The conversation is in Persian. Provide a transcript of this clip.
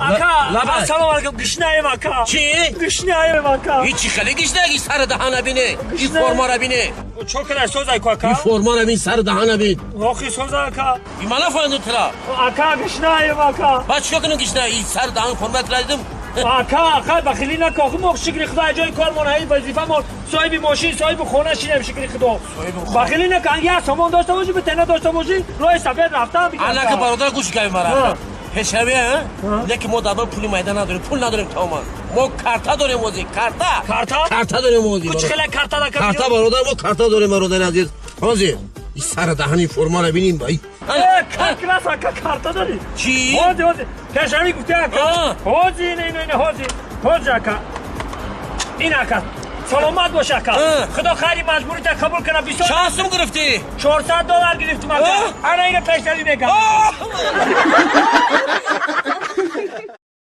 اکا سلام علیکم گشنایم اکا چی؟ گشنایم اکا هیچی خیلی گشنگی سر دهانه بینه این فرما را بینه چوکره سوزای کو اکا این فرما را بین سر دهانه بین واقعی سوزا اکا این مالا فایندو ترا اکا گشنایم اکا بعد چیکار کنم گشنه این سر دهان فرما ترا دیدم اکا بخیلی نکن خب شکری خدا جای کار من هی وظیفه من صاحب ماشین صاحب خونه شینم شکری خدا بخیلی نکن یا سامان داشته باشی به تنها داشته باشی راه سفید رفتم الان که برادر گوش کردی مرا پشمه لیکن ما دابل پولی میدان نداریم پول نداریم تمام ما کارتا داریم موزی کارتا داریم موزی کچ خیلی کارتا داریم کارتا برادر ما کارتا داریم برادر عزیز موزی این سر دهانی فرما را بینیم بایی کلاس اکا کارتا داری چی؟ هوزی پشمی گفتی اکا هوزی نه هوزی اکا این اکا سلامت باش اکا خدا خیری مجبوری تا قبول کنم چند گرفتی؟ $400 گرفتم اکا انا اینو پیشتری میگم